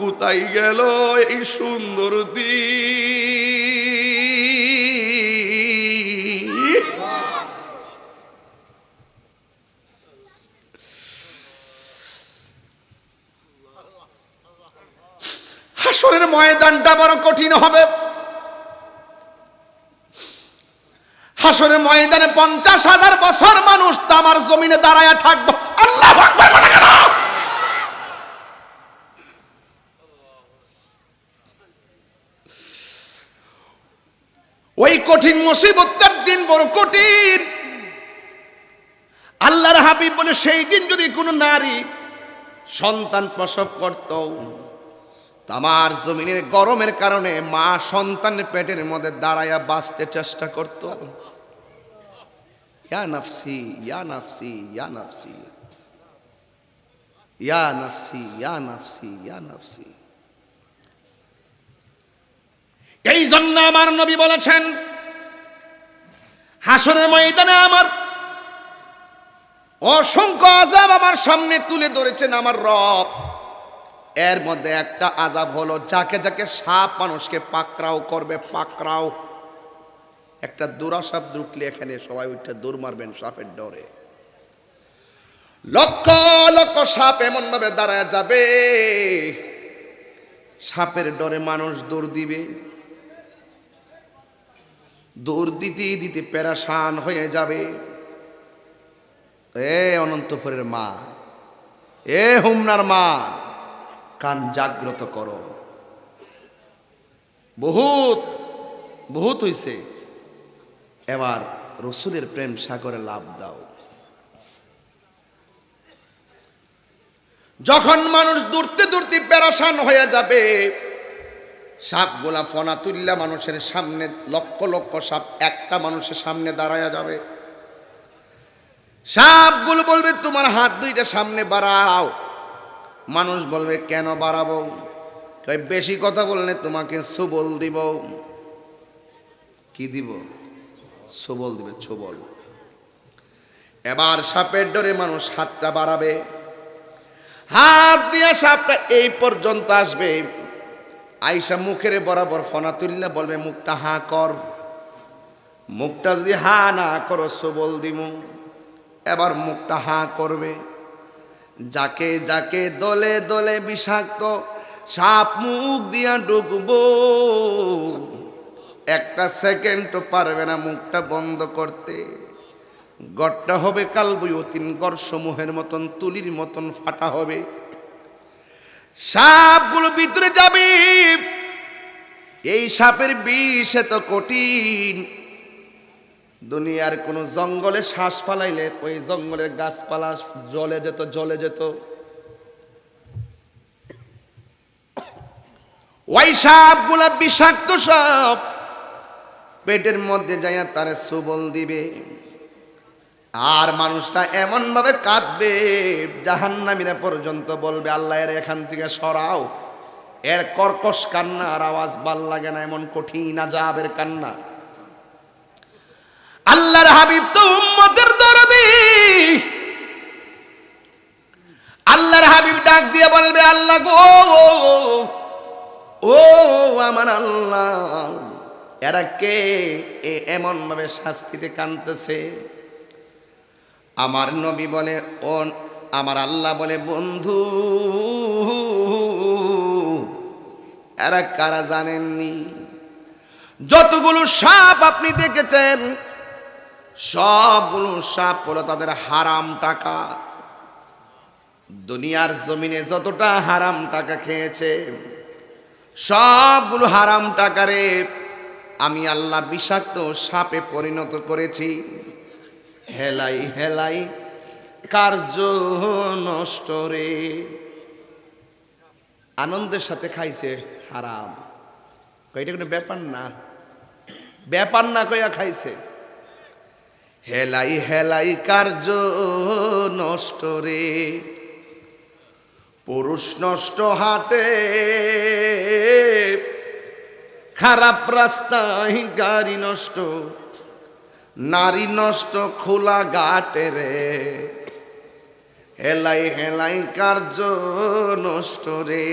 কোথায় গেল এই সুন্দর দিন? হাসরের ময়দানটা বড় কঠিন হবে। হাসরের ময়দানে 50,000 বছর মানুষ তামার জমিনে দাঁড়ায় থাকবে। আল্লাহু আকবার বলে গেল। ওই কঠিন মুসিবতের দিন বড় কঠিন। আল্লাহর হাবিব বলে সেই দিন যদি কোনো নারী সন্তান প্রসব করত, তামার জমিনের গরমের কারণে মা সন্তানের পেটের মধ্যে দাঁড়ায়া বাঁচতে চেষ্টা করত। ইয়া নাফসি ইয়া নাফসি ইয়া নাফসি ইয়া নাফসি ইয়া নাফসি ইয়া নাফসি। এই জন্য আমার নবী বলেছেন, হাসরের ময়দানে আমার অসংখ্য আযাব আমার সামনে তুলে ধরেছেন আমার রব। এর মধ্যে একটা আযাব হলো, যাকে যাকে সাপ মানুষকে পাকড়াও করবে। পাকড়াও, একটা দৌড়া সাপ ঢুকলে এখানে সবাই উঠে দৌড় মারবেন সাপের ডরে। লক্ষ লক্ষ সাপ এমন ভাবে দাঁড়ায় যাবে, সাপের ডরে মানুষ দৌড় দিবে। দৌড় দিতে দিতে পেরেশান হয়ে যাবে। এ অনন্তপুরের মা, এ হুমনার মা, কান জাগ্রত করো। বহুত বহুত হইছে, এবার রসুলের প্রেম সাগরে লাভ দাও। যখন মানুষ দৌড়তে দৌড়তে পেরেশান হয়ে যাবে, সাপগুলা ফনা তুল্লা মানুষের সামনে, লক্ষ লক্ষ সাপ একটা মানুষের সামনে দাঁড়ায়া যাবে। সাপগুলো বলবে তোমার হাত দুইটা সামনে বাড়াও। মানুষ বলবে কেন বাড়াবো? বেশি কথা বললে তোমাকে ছবল দিব। কি দিব? ছবল দিবে, ছবল। এবার সাপের ডরে মানুষ হাতটা বাড়াবে, হাত দিয়ে সাপটা এই পর্যন্ত আসবে, আইসা মুখের বরাবর ফনা তুললে বলবে মুখটা হা কর। মুখটা যদি হা না করো ছবল দিব। এবার মুখটা হা করবে, যাকে যাকে দলে দলে বিষাক্ত সাপ মুখ দিয়া ঢুকবো, একটা সেকেন্ড পারবে না মুখটা বন্ধ করতে। গড়টা হবে কালবুয়তিন, গড় সমূহের মতন, তুলির মতন ফাটা হবে। সাপগুলো ভিতরে যাবে। এই সাপের বিষ এত কঠিন, দুনিয়ার কোন জঙ্গলে শ্বাস ফালাইলে ওই জঙ্গলের গাছপালা জলে যেত, জলে যেত। ওই সাপগুলা বিষাক্ত সাপ পেটের মধ্যে যাইয়া তারে ছবল দিবে। আর মানুষটা এমন ভাবে কাঁদবে, জাহান্নামীরা পর্যন্ত বলবে আল্লাহ এর এখান থেকে সরাও। এর কর্কশ কান্না আর আওয়াজ ভাল লাগে না, এমন কঠিন আযাবের কান্না। আল্লাহর হাবিব তো উম্মতের দরদি। আল্লাহর হাবিব ডাক দিয়ে বলবে আল্লাহ গো, ও আমার আল্লাহ, এরা কে এমন ভাবে শাস্তিতে কাঁদতেছে? আমার নবী বলে, ও আমার আল্লাহ বলে, বন্ধু এরা কারা জানেননি? যতগুলো সাপ আপনি দেখেছেন সবগুলো সাপ হলো তাদের হারাম টাকা। দুনিয়ার জমিনে যতটা হারাম টাকা খেয়েছে সবগুলো হারাম টাকারে আমি আল্লাহ বিষাক্ত সাপে পরিণত করেছি। হেলাই হেলাই কার্য নষ্ট রে। আনন্দের সাথে খাইছে হারাম, এটা কোনো ব্যাপার না, ব্যাপার না কইয়া খাইছে। হেলাই হেলাই কার্য নষ্ট রে, পুরুষ নষ্ট হাটে, খারাপ রাস্তায় গাড়ি নষ্ট, নারী নষ্ট খোলা ঘাটে রে। হেলাই হেলাই কার্য নষ্ট রে।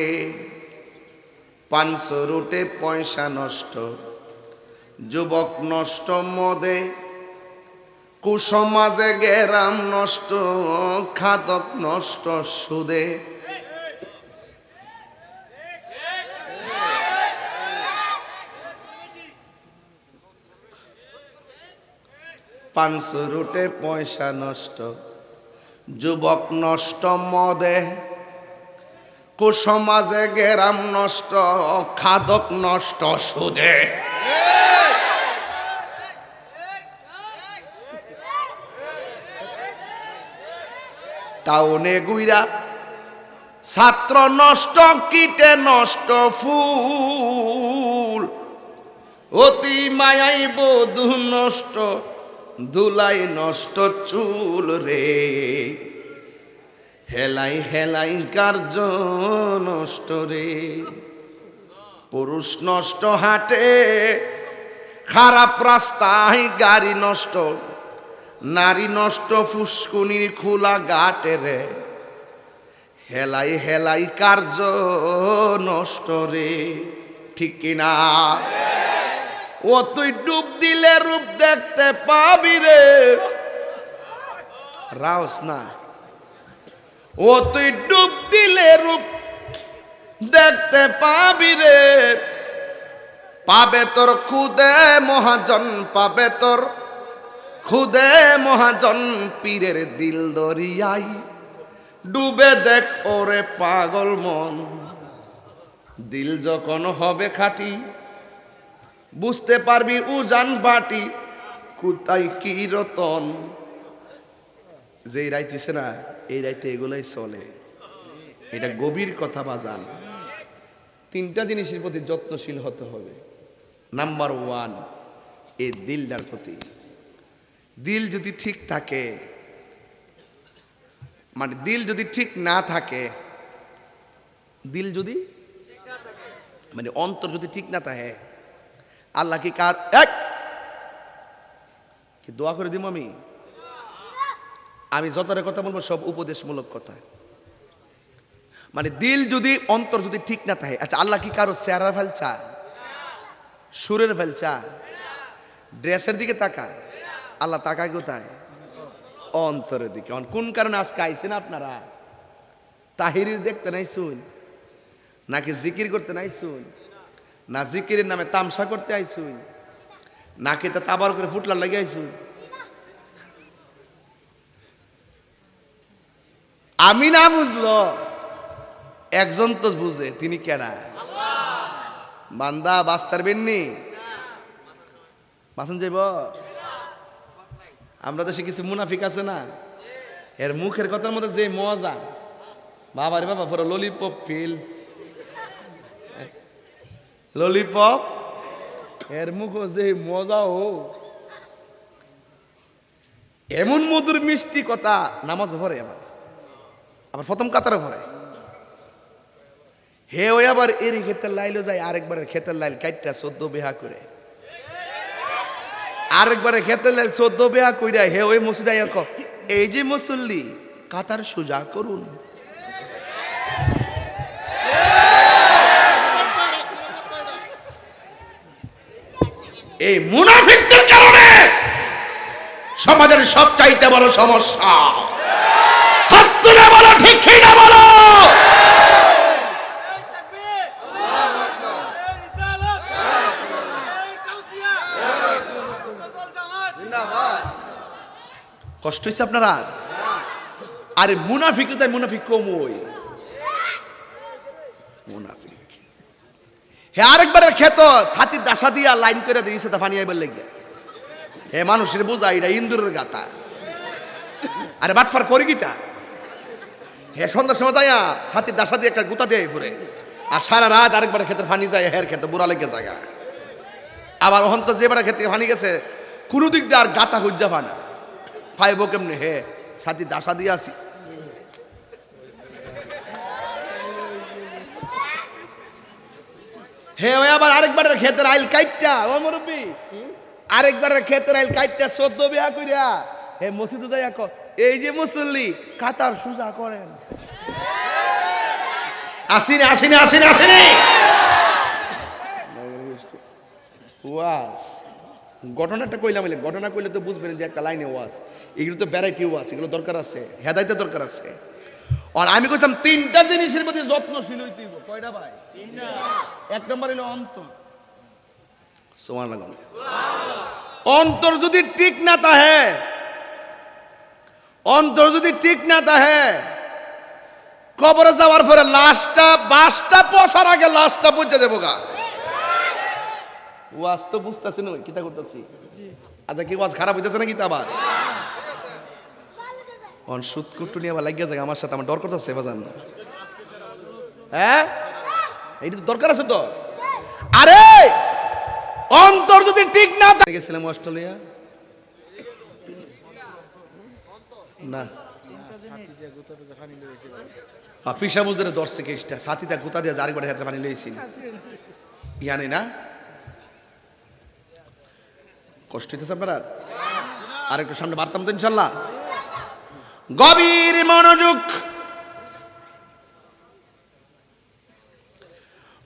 500 রুটে পয়সা নষ্ট, যুবক নষ্ট মদে, কুসমাজে গেরাম নষ্ট, খাদক নষ্ট সুদে। পাঁচশো রুটে পয়সা নষ্ট, যুবক নষ্ট মদে, কুসমাজে গেরাম নষ্ট, খাদক নষ্ট সুদে। টাউনে গুইরা ছাত্র নষ্ট, কীটে নষ্ট ফুল, অতি মায়াই বধূ নষ্ট, দুলাই নষ্ট চুল রে। হেলাই হেলাই কার্য নষ্ট রে। পুরুষ নষ্ট হাটে, খারাপ রাস্তায় গাড়ি নষ্ট, নারী নষ্ট ফুসকুনির খোলা ঘাটে রে। হেলাই হেলাই কার্য নষ্ট রে। ঠিক কিনা? ও তুই ডুব দিলে রূপ দেখতে পাবি রে। রাউস না। ও তুই ডুব দিলে রূপ দেখতে পাবি রে। পাবে তোর খুদে মহাজন, পাবে তোর খুদে মহাজন, পীরের দিল দরিয়াই ডুবে দেখ ওরে পাগল মন। দিল যখন হবে খাঁটি, বুঝতে পারবি উজান বাটি, কোথায় কি রতন। যে রাইত হইছে না, এই রাইতে এগুলাই চলে। এটা গভীর কথা বাজান। তিনটা জিনিসের প্রতি যত্নশীল হতে হবে। নাম্বার 1, এই দিলটার প্রতি। দিল যদি ঠিক থাকে, মানে দিল যদি ঠিক না থাকে, দিল যদি মানে অন্তর যদি ঠিক না থাকে, আল্লাহ কি কার কি দোয়া করে দিব? আমি যতটা কথা বলবো সব উপদেশমূলক কথা। মানে দিল যদি অন্তর যদি ঠিক না থাকে, আচ্ছা আল্লাহ কি কারো চেহারা ফেলছা, সুরের ফেলছা, ড্রেসের দিকে তাকা? আল্লাহ তাকায় কোথায়? অন্তরের দিকে। কোন কারণে আজকে আইছেন আপনারা? তাহিরির দেখতে নাই শুন, নাকি জিকির করতে নাই শুন, না জিকিরের নামে তামসা করতে আইসুন, নাকি তা তাবার করে ফুটলার লাগে আইসুন? আমি না বুঝলো একজন তো বুঝে, তিনি কেনা? বান্দা বাস্তার বেননি বাসন যাইব। আমরা দেশে কিছু মুনাফিক আছে না, এর মুখের কথার মধ্যে যে মজা, বাবা রে বাবা, পুরো ললিপপ ফিল, ললিপপ। এর মুখ যে মজা, ও এমন মধুর মিষ্টি কথা। নামাজ ভরে, আবার প্রথম কাতারে ভরে। হে ওই আবার এরই ক্ষেতের লাইলো যায়, আরেকবারের ক্ষেতের লাইল কাইটটা 14 বিহা করে, আরেকবারে ক্ষেতের লাইল 14 বিহা কইরা হে ওই মসজিদে এই যে মুসল্লি কাতার সোজা করুন। এই মুনাফিকদের কারণে সমাজের সবচাইতে বড় সমস্যা। হাত তুলে বলো ঠিক না বলো। কষ্ট হইছে আপনারা? আরে মুনাফিক তাই মুনাফিক কমই, মুনাফিক। হে আরেকবারের খেত ছাতির দাসা দিয়া লাইন করে দিয়েছে তা ফানি আইবার লেগে। হে মানুষের বোঝা এটা ইন্দুরের গাতা। আরে বাটফার করি গীতা। হে সন্ধ্যার সময় যাইয়া ছাতির দাসা দিয়ে একটা গুতা দিয়ে ফুরে, আর সারা রাত আরেকবার ক্ষেতের ফানি যায়, হের ক্ষেতে বুড়া লেগে জায়গা। আবার ওখান তো যেবার ক্ষেতে ফানি গেছে, কোনো দিক দিয়ে আর গাতা খুঁজা ফানা পাইব কেমনি? হে ছাতির দাসা দিয়ে আসি। হে ওই আবার আরেকবারের ক্ষেতের আইল কাইটটা, ও মুরব্বি, আরেকবারের ক্ষেতের আইল কাইটটা 14 বিয়া কইরা হে মসজিদে যাইয়া ক এই যে মুসল্লি কাতার সুজা করেন। আসিনি আসিনি আসিনি আসিনি। ওয়াজ ঘটনাটা কইলাম, ঘটনা কইলে তো বুঝবেন যে একটা লাইনে ওয়াজ। এগুলো তো ভ্যারাইটি ওয়াজ, এগুলো দরকার আছে, হেদায়েতের দরকার আছে। আর আমি কইতাম তিনটা জিনিসের মধ্যে যত্নশীল হইতে হইব। কয়টা ভাই? তিনটা। এক নম্বর হলো অন্তর। সুবহানাল্লাহ। অন্তর যদি ঠিক না থাকে, অন্তর যদি ঠিক না থাকে, কবরে যাওয়ার পরে বাসটা পচার আগে লাশটা পচে যাবো গা। ওয়াজ তো বুঝতেছি না, কিতা করতেছি। আচ্ছা কি ওয়াজ খারাপ হইতেছে না কিতা আবার? অন সুদ কুট্টু নিয়ে আবার লাগিয়ে যায় আমার সাথে, আমার ডর করতেছে বাজান না। হ্যাঁ এইটা তো দরকার আছে তো। আরে অন্তর যদি ঠিক না থাকে, গেছিলাম অস্ট্রেলিয়া না, ফিসা বুঝে দর্শে কেসটা সাথীটা গুতা দিয়ে জারি করে হাতে পানি লইছি ইয়ানি না। কষ্ট হইতেছে আপনারা? আর একটু সামনে বাড়তাম তো ইনশাল্লাহ। গভীর মনোযোগ,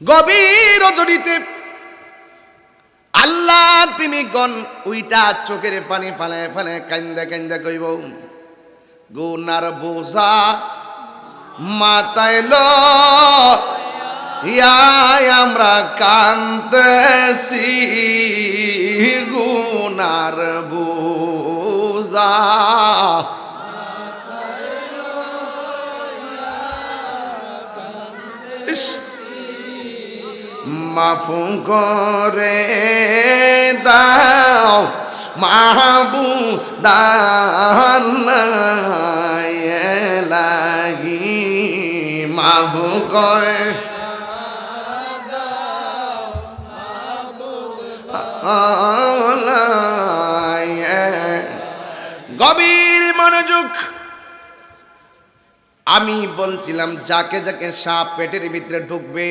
গভীর রজনীতে আল্লাহর প্রেমিকগণ উইটা চোখের পানি ফালে ফালে কান্দা কান্দা কইব, গুনার বোঝা মাথায় লইয়া আমরা কাঁদতেছি, গুনার বোঝা মাফু করে দাও মাহবুদাল্লাহি, মাফু করে গভীর মনোযোগ। আমি বলছিলাম যাকে যাকে সাপ পেটের ভিতরে ঢুকবে,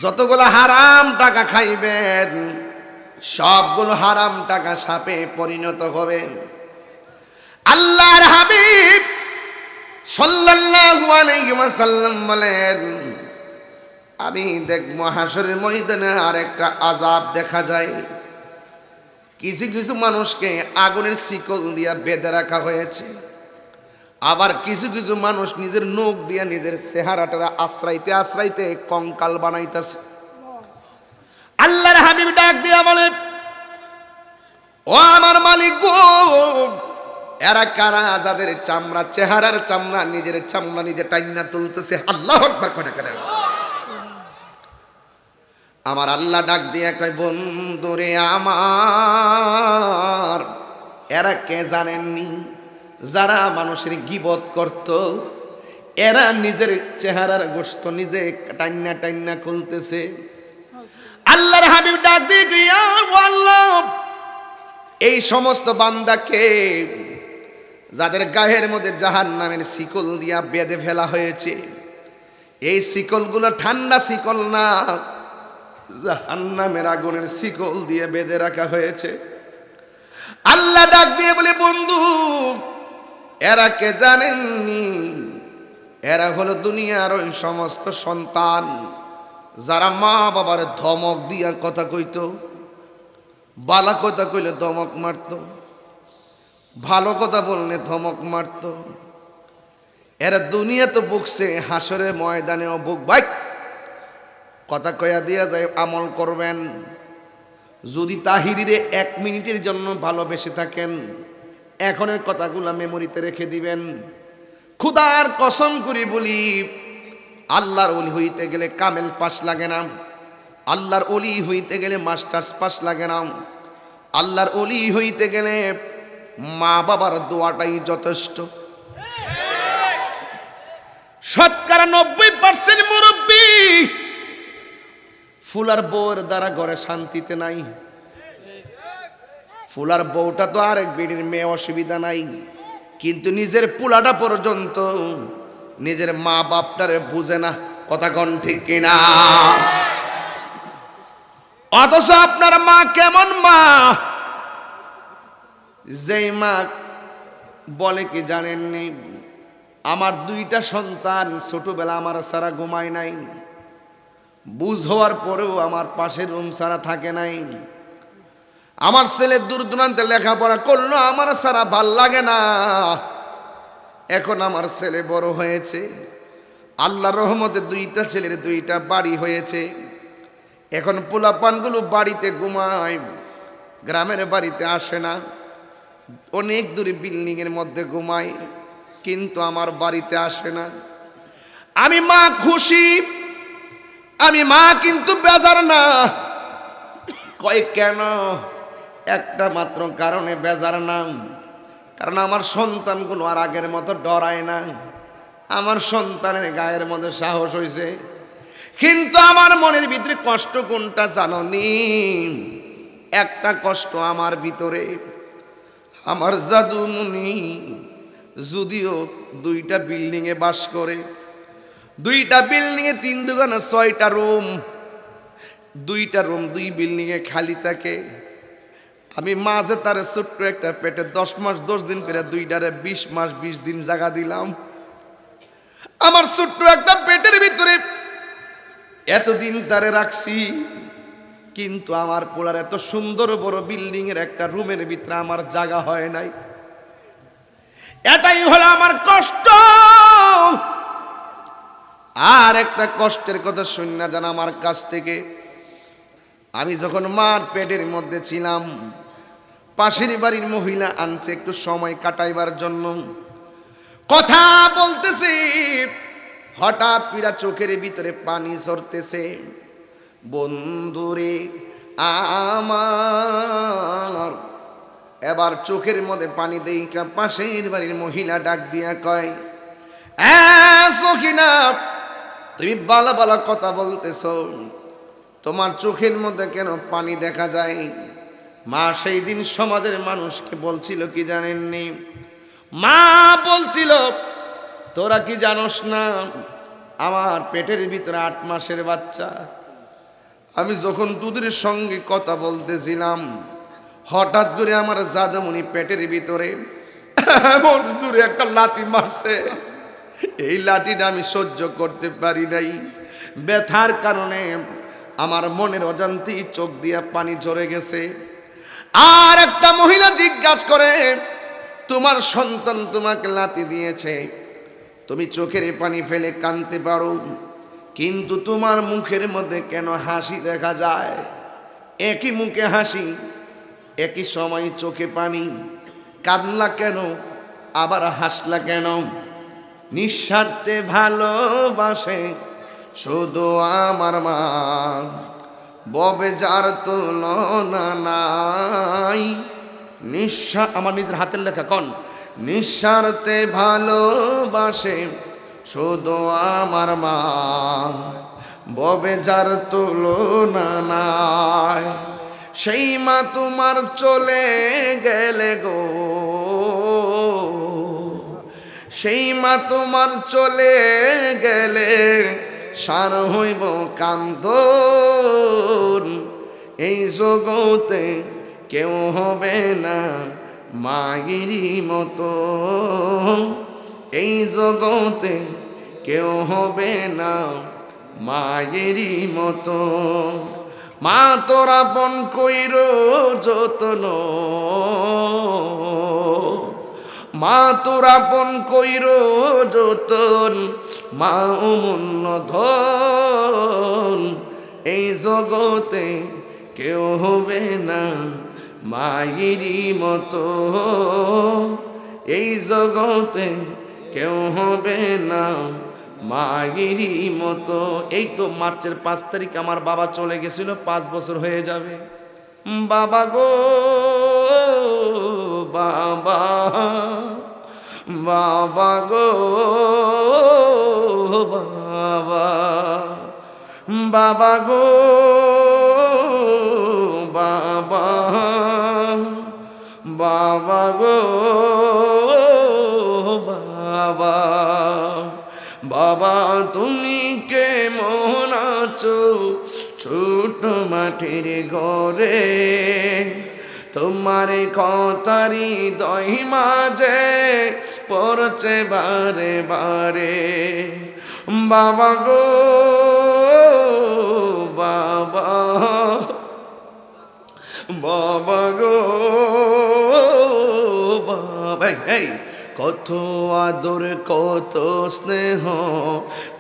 যতগুলো হারাম টাকা খাইবেন সবগুলো হারাম টাকা সাপে পরিণত হবে। আল্লাহর হাবিব সাল্লাল্লাহু আলাইহি ওয়াসাল্লাম বলেন, আমি দেখব হাসরের ময়দানে আরেকটা আযাব দেখা যায়। কিছু কিছু মানুষকে আগুনের শিকল দিয়া বেঁধে রাখা হয়েছে, আবার কিছু কিছু মানুষ নিজের নখ দিয়া নিজের চেহারাটা আশ্রাইতে আশ্রাইতে কঙ্কাল বানাইতেছে। আল্লাহর হাবিব ডাক দিয়া বলে, ও আমার মালিক গো, এরা কারা যাদের চামড়া, চেহারার চামড়া, নিজের চামড়া নিজে টাইনা তুলতেছে? আল্লাহু আকবার করে কেন? আমার আল্লাহ ডাক দিয়া কয়, বন্ধুরে আমার, এরা কে জানেননি? যারা মানুষের গীবত করত, এরা নিজের চেহারার গোশত নিজে টাইনা টাইনা খুলতেছে। আল্লাহর হাবিব ডাক দিয়ে গিয়া, আল্লাহ, এই সমস্ত বান্দাকে যাদের গায়ের মধ্যে জাহান্নামের শিকল দিয়া বেঁধে ফেলা হয়েছে, এই শিকলগুলো ঠান্ডা শিকল না, জাহান্নামের আগুনের শিকল দিয়ে বেঁধে রাখা হয়েছে। আল্লাহ ডাক দিয়ে বলে, বন্ধু, এরা কে জানেননি? এরা হলো দুনিয়ার ওই সমস্ত সন্তান যারা মা বাবার ধমক দিয়া কথা কইতো, বালা কথা কইলে ধমক মারত, ভালো কথা বললে ধমক মারত। এরা দুনিয়া তো বুকছে, হাসরের ময়দানেও বুক। ভাই কথা কয়া দিয়া যায়, আমল করবেন। যদি তাহিরিরে 1 মিনিটের জন্য ভালোবেসে থাকেন, এখনের কথাগুলো মেমোরিতে রেখে দিবেন। খুদার কসম করি বলি, আল্লাহর ওলি হইতে গেলে কামেল পাস লাগে না, আল্লাহর ওলি হইতে গেলে মাস্টার্স পাস লাগে না, আল্লাহর ওলি হইতে গেলে মা বাবার দোয়াটাই যথেষ্ট। 90% মুরব্বী ফুলার বউর দ্বারা ঘরে শান্তিতে নাই। ফুলার বউটা তো আরেক বেডির মেয়ে, অসুবিধা নাই, কিন্তু নিজের পুলাটা পর্যন্ত নিজের মা বাপটারে বুঝে না। কথা কোন ঠিক কিনা? অথচ আপনার মা কেমন মা? যেই মা বলে কি জানেননি, আমার 2টা সন্তান ছোটবেলা আমার সারা ঘুমায় নাই, বুঝ হওয়ার পরেও আমার পাশের রুম ছাড়া থাকে নাই। আমার ছেলে দূর দূরান্তে লেখাপড়া করলো, আমার ছাড়া ভাল লাগে না। এখন আমার ছেলে বড় হয়েছে, আল্লাহর রহমতে দুইটা ছেলের দুইটা বাড়ি হয়েছে। এখন পোলাপানগুলো বাড়িতে ঘুমায়, গ্রামের বাড়িতে আসে না, অনেক দূরে বিল্ডিংয়ের মধ্যে ঘুমায়, কিন্তু আমার বাড়িতে আসে না। আমি মা খুশি, আমি মা কিন্তু বেজার না। কয় কেন? একটা মাত্র কারণে বেজার না, কারণ আমার সন্তানগুলো আর আগের মতো ডরায় না। আমার সন্তানের গায়ের মধ্যে সাহস হয়েছে, কিন্তু আমার মনের ভিতরে কষ্ট কোনটা জাননি? একটা কষ্ট আমার ভিতরে, আমার জাদুমণি যদিও দুইটা বিল্ডিংয়ে বাস করে, দুইটা বিল্ডিংয়ে 3 দুগুণে 6টা রুম, দুইটা রুম দুই বিল্ডিংয়ে খালি থাকে। আমি মাঝে তার ছোট্ট একটা পেটে 10 মাস 10 দিন করে দুইটারে 20 মাস 20 দিন জায়গা দিলাম। আমার ছোট্ট একটা পেটের ভিতরে এতদিন তারে রাখছি, কিন্তু আমার পোলার এত সুন্দর বড় বিল্ডিং এর একটা রুমের ভিতরে আমার জায়গা হয় নাই। এটাই হলো আমার কষ্ট। আর একটা কষ্টের কথা শুন না জান আমার কাছ থেকে। আমি যখন মার পেটের মধ্যে ছিলাম, পাশের বাড়ির মহিলা আনছে একটু সময় কাটাইবার জন্য, কথা বলতেছি, হঠাৎ পিরা চোখের ভিতরে পানি ঝরতেছে। বন্ধুরে আমার, এবার চোখের মধ্যে পানি দেইকা পাশের বাড়ির মহিলা ডাক দিয়া কয়, সখিনা তুমি বালা বালা কথা বলতেছ, তোমার চোখের মধ্যে কেন পানি দেখা যায়? মা সেই দিন সমাজের মানুষকে বলছিল কি জানেননি? মা বলছিল, তোরা কি জানোস না আমার পেটের ভিতরে 8 মাসের বাচ্চা। আমি যখন দুধের সঙ্গে কথা বলতেছিলাম, হঠাৎ করে আমার জাদুমণি পেটের ভিতরে এমন জোরে একটা লাথি মারছে, এই লাঠিটা আমি সহ্য করতে পারি নাই। ব্যথার কারণে আমার মনের অজান্তেই চোখ দিয়ে পানি ঝরে গেছে। আর একটা মহিলা জিজ্ঞাসা করে, তোমার সন্তান তোমাকে লাথি দিয়েছে, তুমি চোখের পানি ফেলে কাঁদতে পারো, কিন্তু তোমার মুখের মধ্যে কেন হাসি দেখা যায়? একই মুখে হাসি, একই সময় চোখে পানি, কাঁদলা কেন আবার হাসলা কেন? নিঃস্বার্থে ভালোবাসে শুধু আমার মা, ববে যার তুলনা নাই। আমার নিজের হাতের লেখা কন, নিঃস্বার্থে ভালোবাসে শুধু আমার মা, ববে যার তুলনা নাই। সেই মা তোমার চলে গেলে গো, সেই মা তোমার চলে গেলে সার হইব কান্দন। এই জগতে কেউ হবে না মায়েরই মতো, এই জগতে কেউ হবে না মায়েরই মতো। মা তোর আপন কইর যতন, মা তোর আপন কইর যতন, মা অমূল্য ধন। এই জগতে কেউ হবে না মায়েরই মতো, এই জগতে কেউ হবে না মায়েরই মতো। এই তো মার্চের 5 তারিখ আমার বাবা চলে গেছিল, 5 বছর হয়ে যাবে। বাবা গো বাবা, বাবা গো বাবা, বাবা গো বাবা, বাবা গো বাবা। বাবা তুমি কেমন আছো ছোট মাটির ঘরে, তোমার কথারি দই মাঝে পড়ছে বারে বারে। বাবা গো বাবা গো বাবা, এই কত আদর কত স্নেহ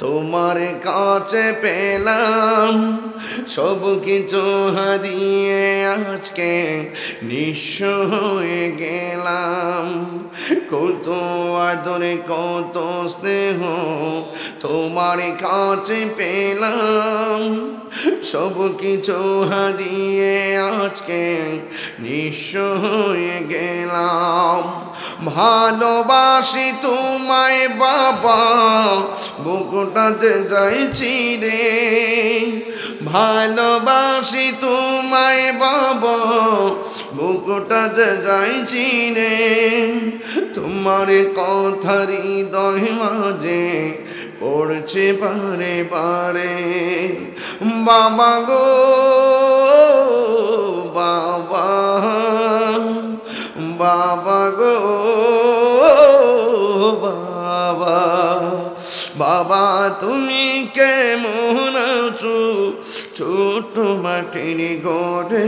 তোমার কাছে পেলাম, সব কিছু হারিয়ে আজকে নিঃস্ব হয়ে গেলাম। কত আদর কত স্নেহ তোমার কাছে পেলাম, সব কিছু হারিয়ে আজকে নিঃস্ব হয়ে গেলাম। ভালোবাসি তোমায় বাবা, বুকটাতে যাইছি রে। ভালোবাসি তোমায় বাবা, বুকটাতে যাইছি রে। তোমার কথা হৃদয় মাঝে পড়ছে বারে বারে। বাবা গো বাবা, বাবা গো বাবা, বাবা তুমি কেমন আছো ছোট মাটির ঘরে?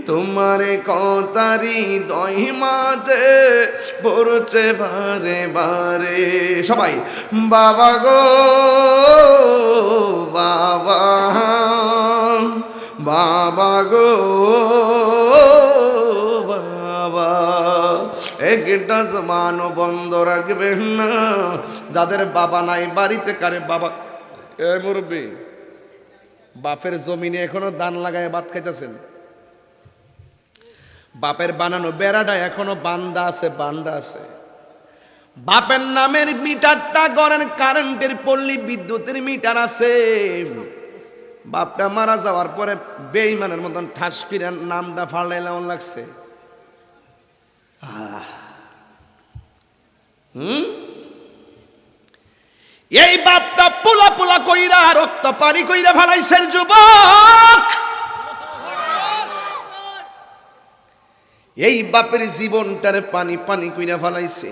তোমার কথারি দই মাঝে পড়ছে বারে বারে। সবাই বাবা গো বাবা, বাবা গো বাবা, একটা জমানো বন্ধ রাখবেন না। যাদের বাবা নাই বাড়িতে কারে বাবা, এ মুরব্বি, বাপের জমিনে এখনো ধান লাগায় ভাত খাইতেছেন। বাপের বানানো বেড়াটা এখনো বান্দা আছে, বান্দা আছে। বাপের নামের মিটারটা গড়ের কারেন্টের পল্লী বিদ্যুতের মিটার আছে। বাপটা মারা যাওয়ার পরে বেঈমানের মতন ঠাস করে নামটা ফালাইলাম লাগছে। এই বাপটা পোলা পোলা কইরা রক্ত পানি কইরা ফালাইছে যুবক। এই বাপের জীবনটার পানি পানি কইরা ফালাইছে,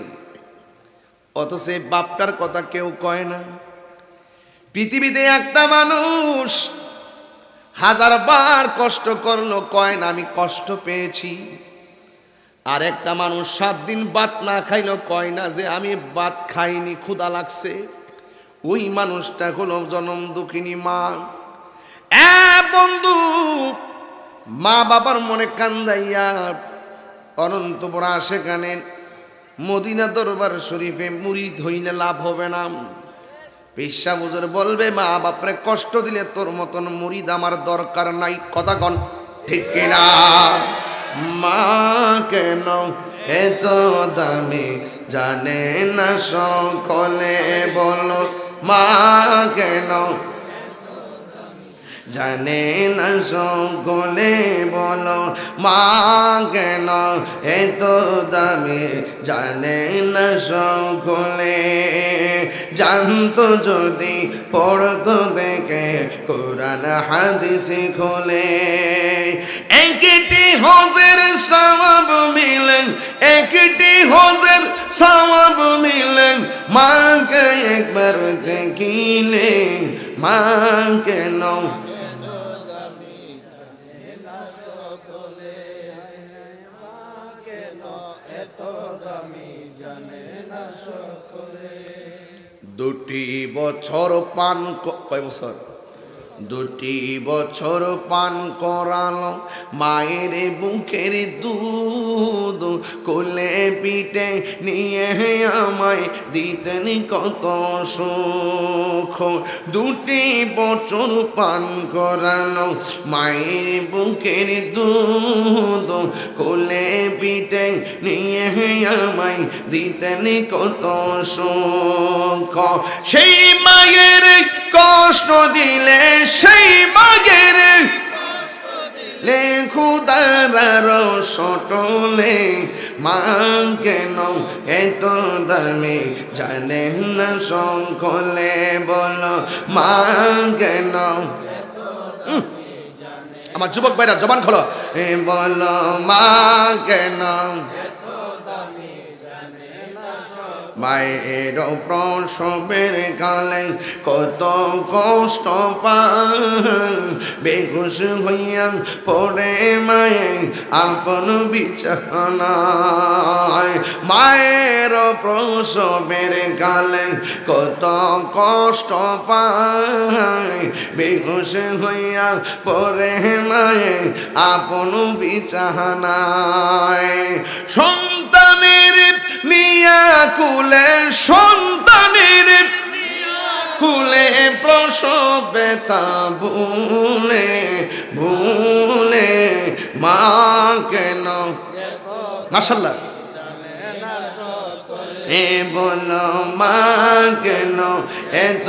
অথচ এই বাপটার কথা কেউ কয় না। পৃথিবীতে একটা মানুষ 1000 বার কষ্ট করলো, কয় না আমি কষ্ট পেয়েছি। আর একটা মানুষ 7 দিন ভাত না খাইলো, কয় না যে আমি ভাত খাইনি, ক্ষুধা লাগছে। ওই মানুষটা হলো জনম দুঃখিনী মা। বন্ধু, মা বাবার মনে কান্দাইয়া অনন্তপুর সেখানে মদিনা দরবার শরীফে মুরিদ হইলে লাভ হবে না। পেশা বুঝর বলবে মা বাপরে কষ্ট দিলে তোর মতন মুরিদ আমার দরকার নাই। কথা কন ঠিক কিনা? মা কেন এত দামি জানে না সকলে, বলো মা কেন জানে না সকলে, বলো মা কেন এত দামি জানে না সকলে। জানতো যদি পড়তো দেখে কোরআন হাদিস খোলে। একটি হজের সওয়াব মিলেন, একটি হজের সওয়াব মিলেন, মাকে একবার দেখিলে। মা কেন দুটি বছর পান, কয় বছর? 2 বছর পান করালো মায়ের বুকের দুধ, কোলে পিঠে নিয়ে আমায় দিতেন কত সুখ। 2 বছর পান করালো মায়ের বুকের দুধ, কোলে পিঠে নিয়ে আমায় দিতেন কত সুখ। সেই মায়ের কষ্ট দিলে, সেই মাগের খুদার সটলে, মা কেন এত দামি জানে না সকলে, বলো মা কেন। আমার যুবক ভাইরা জবান খোলো, বলো মা কেন। মায়ের প্রসবের কালে কত কষ্ট পান, বেহুশ হইয়া পড়ে মায়ে আপন বিছানায়। মায়ের প্রসবের কালে কত কষ্ট পায়, বেহুশ হইয়া পড়ে মায়ে আপন বিছানায়। সন্তানের নিয়া কুলে, সন্তানের কুলে প্রসব ব্যথা ভুলে ভুলে মা কেন, মাশাআল্লাহ, এ বলো মা কেন এত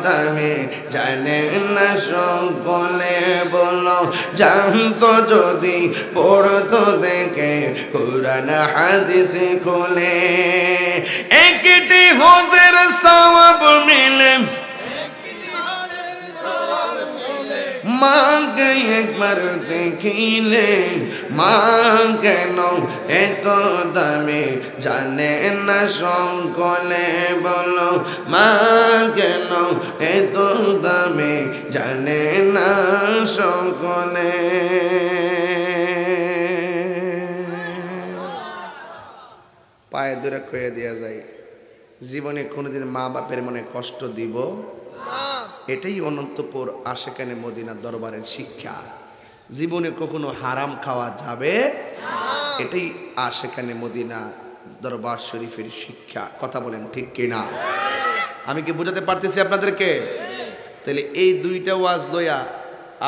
দামি জানে না সকলে, বলো জানতো যদি পড়তো দেখে কুরআন হাদিস খুলে। একটি হজের সওয়াব মিলে মাকে একবার দেখিলে, মা কেন এত দামি জানে না সকলে, বলো মা কেন এত দামি জানে না সকলে। পায়ে ধরে কয়ে দেওয়া যায়, জীবনে কোনোদিন মা বাপের মনে কষ্ট দিব। এটাই অনন্তপুর আশেকানে মদিনা দরবারের শিক্ষা। জীবনে কখনো হারাম খাওয়া যাবে, এটাই আশেকানে মদিনা দরবার শরীফের শিক্ষা। কথা বলেন ঠিক কিনা? আমি কি বোঝাতে পারতেছি আপনাদেরকে? তাহলে এই দুইটা ওয়াজ লইয়া,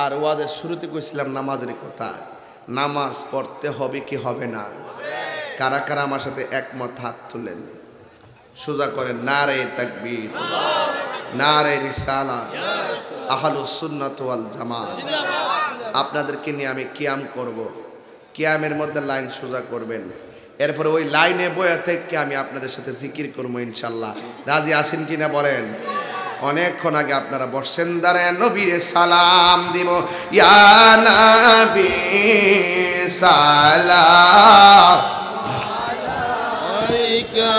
আর ওয়াজের শুরুতে কইছিলাম নামাজের কথা। নামাজ পড়তে হবে কি হবে না? কারা কারা আমার সাথে একমত? হাত তুলেন, সোজা করেন। নারে তাকবীর, নারে রিসালাত, আহলুস সুন্নাত ওয়াল জামাত। আপনাদেরকে নিয়ে আমি কিয়াম করব। কিয়ামের মধ্যে লাইন সোজা করবেন, এরপরে ওই লাইনে বয়া থেকে আমি আপনাদের সাথে জিকির করবো ইনশাল্লাহ। রাজি আছেন কিনা বলেন? অনেকক্ষণ আগে আপনারা বসছেন, দাঁড়ায় নবীর সালাম দিব। ইয়া নবী সালাম আলাইকা